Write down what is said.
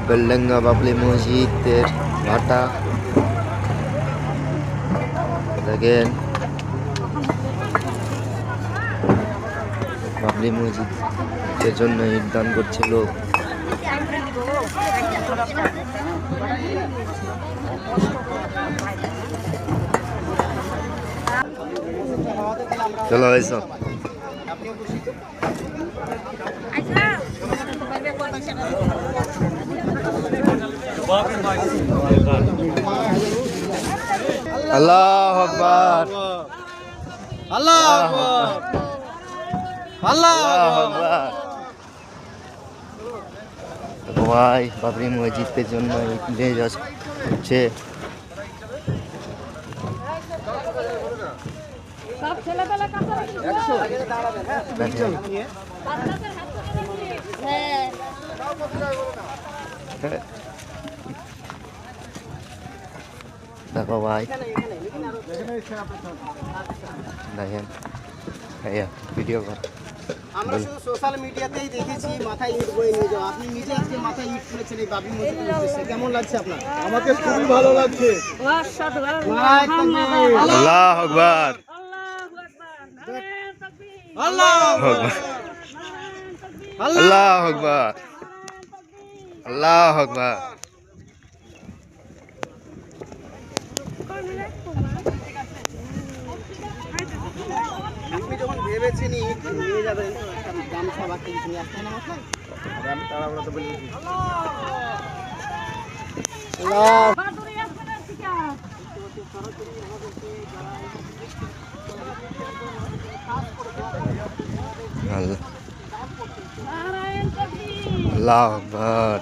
বেলডাঙ্গা বাবলি মসজিদের ভাটা দেখেন, বাবলি মসজিদের জন্য ইট দান করছে লোক। চলো এসো। আল্লাহু আকবার, আল্লাহু আকবার, আল্লাহু আকবার। ভাই বাবরি মসজিদের জন্য ইট নিয়ে যাচ্ছে। দেখো ভাই, দেখেন ভিডিও কর। আমরা শুধু সোশ্যাল মিডিয়াতেই দেখেছি মাথায় ইট বয়ে নিয়ে যাওয়া। আপনি নিজে আজকে মাথায় ইট তুলেছেন এই বাবরি মসজিদের উদ্দেশ্যে, কেমন লাগছে আপনার? আমাকে খুবই ভালো লাগছে। আল্লাহু আকবার, আল্লাহু আকবার, আল্লাহু আকবার, আল্লাহু আকবার। আপনি যখন ভেবেছেন ইট নিয়ে যাবেন, গামছা বা কিছু নিয়ে আসতেন না মাথায়? আমি তাড়াহুড়ো তো বলে দিয়েছি। আল্লাহু আকবার।